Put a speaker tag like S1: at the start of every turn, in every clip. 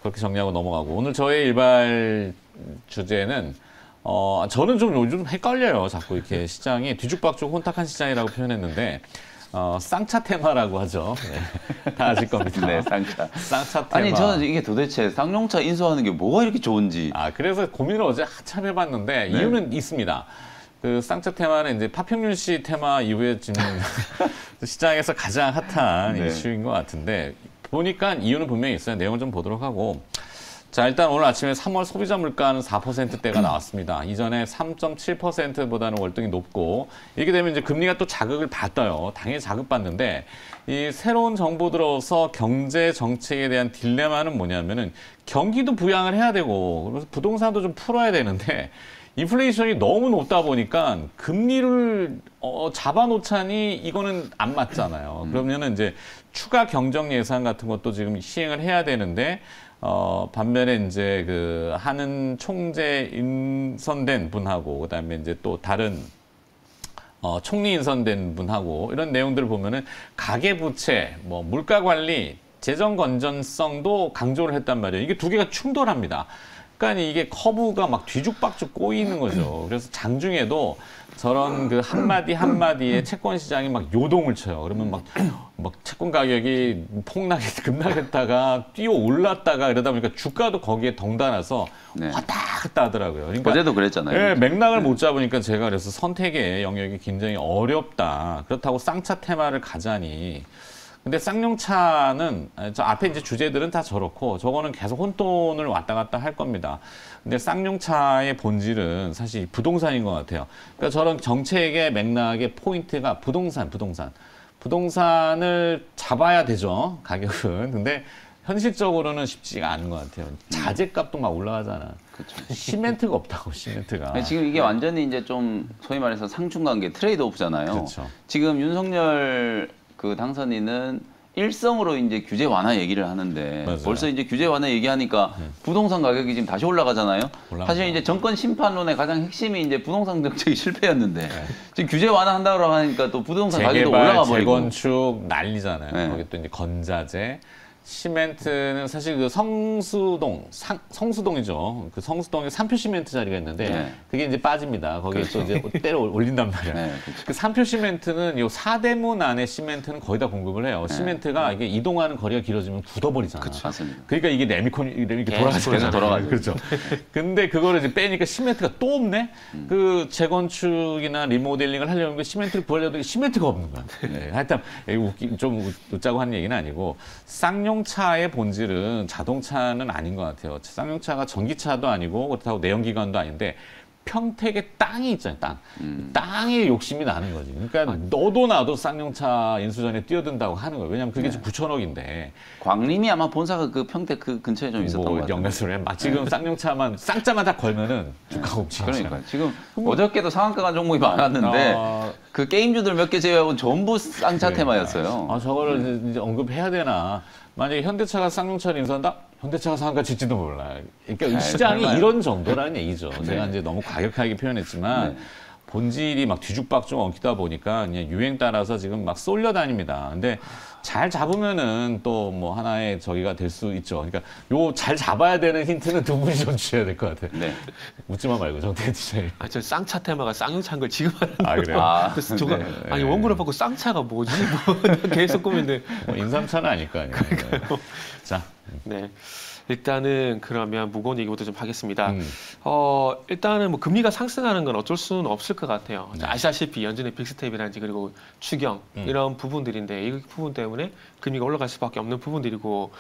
S1: 그렇게 정리하고 넘어가고 오늘 저의 일발 주제는 저는 좀 요즘 헷갈려요. 자꾸 이렇게 시장이 뒤죽박죽 혼탁한 시장이라고 표현했는데 쌍차 테마라고 하죠. 네. 다 아실 겁니다.
S2: 네, 쌍차.
S1: 쌍차 테마.
S2: 아니 저는 이게 도대체 쌍용차 인수하는 게 뭐가 이렇게 좋은지.
S1: 그래서 고민을 어제 한참 해봤는데
S2: 네.
S1: 이유는 있습니다. 그 쌍차 테마는 이제 파평윤 씨 테마 이후에 지금 시장에서 가장 핫한
S2: 네.
S1: 이슈인 것 같은데 보니까 이유는 분명히 있어요. 내용을 좀 보도록 하고. 자, 일단 오늘 아침에 3월 소비자 물가는 4%대가 나왔습니다. 이전에 3.7%보다는 월등히 높고 이렇게 되면 이제 금리가 또 자극을 받아요. 당연히 자극받는데 이 새로운 정부 들어서 경제 정책에 대한 딜레마는 뭐냐면은 경기도 부양을 해야 되고 그래서 부동산도 좀 풀어야 되는데 인플레이션이 너무 높다 보니까 금리를 잡아놓자니 이거는 안 맞잖아요. 그러면은 이제 추가 경정 예산 같은 것도 지금 시행을 해야 되는데 반면에 이제 그 하는 총재 인선된 분하고 그다음에 이제 또 다른 총리 인선된 분하고 이런 내용들을 보면은 가계부채, 뭐 물가 관리, 재정 건전성도 강조를 했단 말이에요. 이게 두 개가 충돌합니다. 그러니까 이게 커브가 막 뒤죽박죽 꼬이는 거죠. 그래서 장중에도 저런 그 한마디 한마디에 채권 시장이 막 요동을 쳐요. 그러면 막 채권 가격이 급락했다가 뛰어 올랐다가 이러다 보니까 주가도 거기에 덩달아서
S2: 네.
S1: 왔다 갔다 하더라고요. 그러니까
S2: 어제도 그랬잖아요.
S1: 네, 맥락을 못 잡으니까 제가 그래서 선택의 영역이 굉장히 어렵다. 그렇다고 쌍차 테마를 가자니. 근데 쌍용차는 저 앞에 이제 주제들은 다 저렇고 저거는 계속 혼돈을 왔다 갔다 할 겁니다. 근데 쌍용차의 본질은 사실 부동산인 것 같아요. 그러니까 저런 정책의 맥락의 포인트가 부동산을 잡아야 되죠. 가격은. 근데 현실적으로는 쉽지가 않은 것 같아요. 자재값도 막 올라가잖아.
S2: 그렇죠.
S1: 시멘트가 없다고, 시멘트가.
S2: 지금 이게 완전히 이제 좀 소위 말해서 상충관계 트레이드 오프잖아요.
S1: 그렇죠.
S2: 지금 윤석열 그 당선인은 일성으로 이제 규제 완화 얘기를 하는데
S1: 맞아요.
S2: 벌써 이제 규제 완화 얘기하니까 부동산 가격이 지금 다시 올라가잖아요. 사실 이제 정권 심판론의 가장 핵심이 이제 부동산 정책이 실패였는데 지금 규제 완화한다고 하니까 또 부동산 가격도 올라가 버리고.
S1: 재건축 난리잖아요.
S2: 네.
S1: 거기 또 이제 건자재. 시멘트는 사실 그 성수동이죠. 그 성수동에 3표 시멘트 자리가 있는데
S2: 네.
S1: 그게 이제 빠집니다. 거기에 또 이제 때려 올린단 말이에요.
S2: 네,
S1: 그 3표 시멘트는 요 사대문 안에 시멘트는 거의 다 공급을 해요. 시멘트가 이게 이동하는 거리가 길어지면 굳어버리잖아.
S2: 맞습니다.
S1: 그러니까 이게 레미콘이 이렇게 돌아가잖아요.
S2: 돌아가죠.
S1: 그렇죠. 근데 그거를 이제 빼니까 시멘트가 또 없네? 그 재건축이나 리모델링을 하려면 그 시멘트를 구하려도 시멘트가 없는 거야. 네. 하여튼 좀 웃자고 하는 얘기는 아니고 쌍용차의 본질은 자동차는 아닌 것 같아요. 쌍용차가 전기차도 아니고 그렇다고 내연기관도 아닌데 평택에 땅이 있잖아요. 땅에 욕심이 나는 거지. 그러니까 너도 나도 쌍용차 인수전에 뛰어든다고 하는 거예요. 왜냐하면 그게 지금 9천억인데.
S2: 광림이 아마 본사가 그 평택 그 근처에 좀 있었던 것 같아요.
S1: 연결소리 막 지금 쌍용차만 쌍자만 다 걸면은 주가가 움직이죠.
S2: 그러니까 지금 어저께도 상한가 간 종목이 많았는데 그 게임주들 몇 개 제외하고 전부 쌍차 테마였어요.
S1: 저거를 이제 언급해야 되나? 만약에 현대차가 쌍용차를 인수한다? 현대차가 상한가 칠지도 몰라요. 그러니까 시장이
S2: 설마요.
S1: 이런 정도라는 얘기죠. 제가 이제 너무 과격하게 표현했지만 본질이 막 뒤죽박죽 엉키다 보니까 그냥 유행 따라서 지금 막 쏠려다닙니다. 근데 잘 잡으면은 또 뭐 하나의 저기가 될 수 있죠. 그러니까 요 잘 잡아야 되는 힌트는 두 분이 좀 주셔야 될 것 같아요.
S2: 네.
S1: 웃지만 말고 정태현 지사님.
S3: 저 쌍차 테마가 쌍용차인 걸 지금 하는
S1: 그래요?
S3: 그래서 제가 아니 원고를 받고 쌍차가 뭐지? 계속 고민돼.
S1: 인삼차는 아닐 거 아니에요. 자.
S3: 네. 일단은 그러면 무거운 얘기부터 좀 하겠습니다. 일단은 뭐 금리가 상승하는 건 어쩔 수는 없을 것 같아요. 아시다시피 연준의 빅스텝이라든지 그리고 추경 이런 부분들인데 이 부분 때문에 금리가 올라갈 수밖에 없는 부분들이고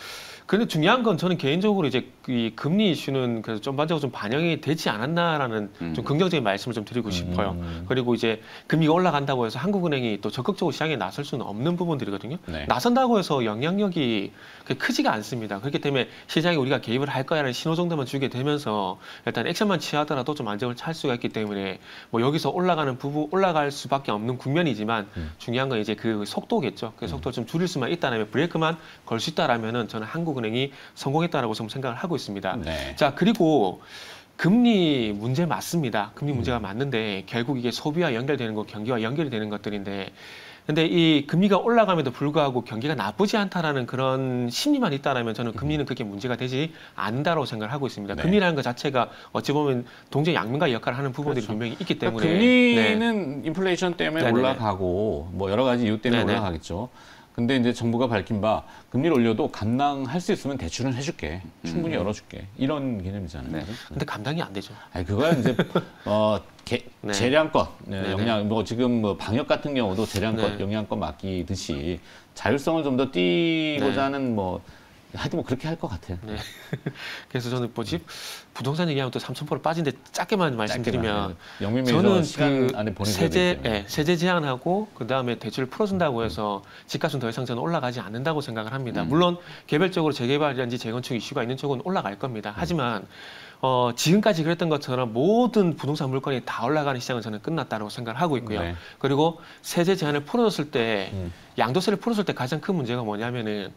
S3: 그런데 중요한 건 저는 개인적으로 이제 이 금리 이슈는 그래서 전반적으로 좀 반영이 되지 않았나라는 좀 긍정적인 말씀을 좀 드리고 싶어요. 그리고 이제 금리가 올라간다고 해서 한국은행이 또 적극적으로 시장에 나설 수는 없는 부분들이거든요.
S1: 네.
S3: 나선다고 해서 영향력이 크지가 않습니다. 그렇기 때문에 시장에 우리가 개입을 할 거야라는 신호 정도만 주게 되면서 일단 액션만 취하더라도 좀 안정을 찰 수가 있기 때문에 뭐 여기서 올라갈 수밖에 없는 국면이지만 중요한 건 이제 그 속도겠죠. 그 속도를 좀 줄일 수만 있다면 브레이크만 걸 수 있다라면은 저는 한국은행이 성공했다라고 좀 생각을 하고 있습니다.
S1: 네.
S3: 자, 그리고 금리 문제 맞습니다. 금리 문제가 맞는데 결국 이게 소비와 연결되는 거, 경기와 연결이 되는 것들인데 근데 이 금리가 올라감에도 불구하고 경기가 나쁘지 않다라는 그런 심리만 있다라면 저는 금리는 그게 문제가 되지 않는다고 생각을 하고 있습니다.
S1: 네.
S3: 금리라는 것 자체가 어찌 보면 동전 양면과 역할을 하는 부분들이
S1: 그렇죠.
S3: 분명히 있기
S1: 그러니까
S3: 때문에
S1: 금리는 인플레이션 때문에
S3: 네네네.
S1: 올라가고 뭐 여러 가지 이유 때문에
S3: 네네.
S1: 올라가겠죠. 근데 이제 정부가 밝힌 바 금리를 올려도 감당할 수 있으면 대출은 해줄게, 충분히 열어줄게 이런 개념이잖아요.
S2: 네.
S3: 근데 감당이 안 되죠.
S1: 아니 그거야 이제
S3: 네.
S1: 재량껏
S3: 네네.
S1: 영양 뭐 지금 뭐 방역 같은 경우도 재량껏
S3: 네.
S1: 영양껏 맡기듯이 자율성을 좀 더 띄고자
S3: 네.
S1: 하는 뭐 하여튼 뭐 그렇게 할 것 같아요.
S3: 네. 그래서 저는 뭐지 부동산 얘기하면 또 3,000% 빠진데 짧게만 말씀드리면
S1: 영민
S3: 저는
S1: 매니저 시간
S3: 그
S1: 안에 보내줘야 되기
S3: 세제
S1: 때문에.
S3: 세제 제한하고 그 다음에 대출을 풀어준다고 해서 집값은 더 이상 저는 올라가지 않는다고 생각을 합니다. 물론 개별적으로 재개발이라든지 재건축 이슈가 있는 쪽은 올라갈 겁니다. 하지만 지금까지 그랬던 것처럼 모든 부동산 물건이 다 올라가는 시장은 저는 끝났다고 생각을 하고 있고요.
S1: 네.
S3: 그리고 세제 제한을 풀어줬을 때 양도세를 풀어줬을 때 가장 큰 문제가 뭐냐면은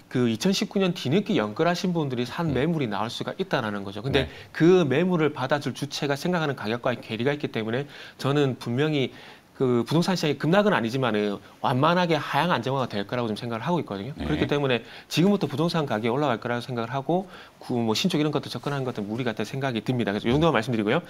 S3: 그 2019년 뒤늦게 연끌하신 분들이 산 매물이 나올 수가 있다라는 거죠. 근데
S1: 네.
S3: 그 매물을 받아줄 주체가 생각하는 가격과의 괴리가 있기 때문에 저는 분명히 그 부동산 시장이 급락은 아니지만은 완만하게 하향 안정화가 될 거라고 좀 생각을 하고 있거든요.
S1: 네.
S3: 그렇기 때문에 지금부터 부동산 가격이 올라갈 거라고 생각을 하고 뭐 신축 이런 것도 접근하는 것도 무리 같다 생각이 듭니다. 그래서 이 정도만 말씀드리고요.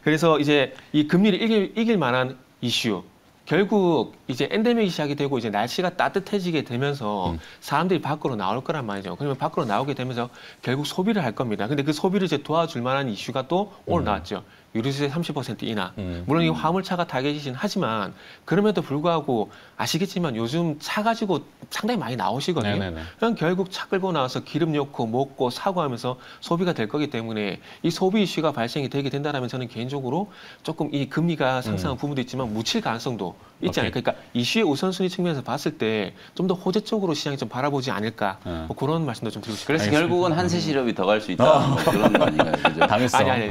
S3: 그래서 이제 이 금리를 이길 만한 이슈. 결국 이제 엔데믹이 시작이 되고 이제 날씨가 따뜻해지게 되면서 사람들이 밖으로 나올 거란 말이죠. 그러면 밖으로 나오게 되면서 결국 소비를 할 겁니다. 근데 그 소비를 이제 도와줄 만한 이슈가 또 오늘 나왔죠. 유류세 30% 인하. 물론 이 화물차가 타겟이긴 하지만 그럼에도 불구하고 아시겠지만 요즘 차 가지고 상당히 많이 나오시거든요.
S1: 네네네.
S3: 그럼 결국 차 끌고 나와서 기름 넣고 먹고 사고 하면서 소비가 될 거기 때문에 이 소비 이슈가 발생이 되게 된다면 저는 개인적으로 조금 이 금리가 상승한 부분도 있지만 묻힐 가능성도 있지 않을까. 그러니까 이슈의 우선순위 측면에서 봤을 때 좀 더 호재적으로 시장이 좀 바라보지 않을까. 뭐 그런 말씀도 좀 드리고 싶습니다.
S2: 그래서 결국은 한세 시럽이 더 갈 수 있다. 뭐 그런 거 아닌가요? 그죠?
S1: 당했어.
S3: 아니.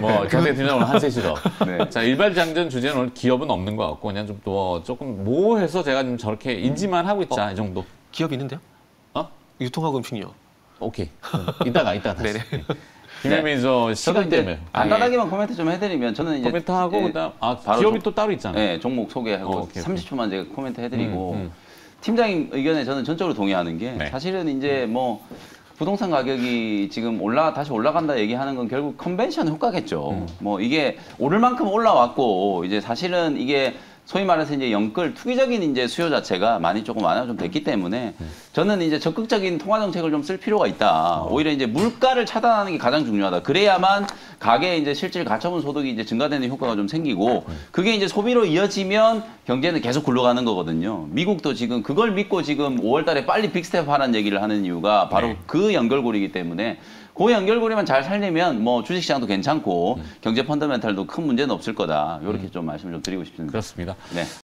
S1: 뭐 정대 팀장 오늘 한세 시더.
S2: 네.
S1: 자 일발장전 주제는 오늘 기업은 없는 것 같고 그냥 좀 또 조금 모호해서 제가 좀 저렇게 인지만 하고 있자 이 정도.
S3: 기업이 있는데요? 유통하고 음식료.
S1: 오케이. 이따가 다시.
S3: 네네.
S1: 김혜민 저
S2: 저도
S1: 시간
S2: 이제
S1: 때문에
S2: 간단하게만 코멘트 좀 해드리면 저는 이제
S1: 코멘트하고
S2: 예,
S1: 그다음
S2: 바로
S1: 기업이
S2: 좀-
S1: 또 따로 있잖아요.
S2: 네, 종목 소개하고
S1: 오케이.
S2: 30초만 제가 코멘트 해드리고
S1: 음.
S2: 팀장님 의견에 저는 전적으로 동의하는 게
S1: 네.
S2: 사실은 이제 뭐 부동산 가격이 지금 다시 올라간다 얘기하는 건 결국 컨벤션 효과겠죠. 뭐 이게 오를 만큼 올라왔고 이제 사실은 이게 소위 말해서 이제 영끌 투기적인 이제 수요 자체가 많이 조금 완화가 좀 됐기 때문에 저는 이제 적극적인 통화 정책을 좀 쓸 필요가 있다. 오히려 이제 물가를 차단하는 게 가장 중요하다. 그래야만 가계의 이제 실질 가처분 소득이 이제 증가되는 효과가 좀 생기고 그게 이제 소비로 이어지면 경제는 계속 굴러가는 거거든요. 미국도 지금 그걸 믿고 지금 5월 달에 빨리 빅스텝 하라는 얘기를 하는 이유가 바로
S1: 네.
S2: 그 연결고리이기 때문에 그 연결고리만 잘 살리면 뭐 주식시장도 괜찮고 경제 펀더멘탈도 큰 문제는 없을 거다. 이렇게 좀 말씀을 좀 드리고 싶습니다.
S1: 그렇습니다.
S2: 네.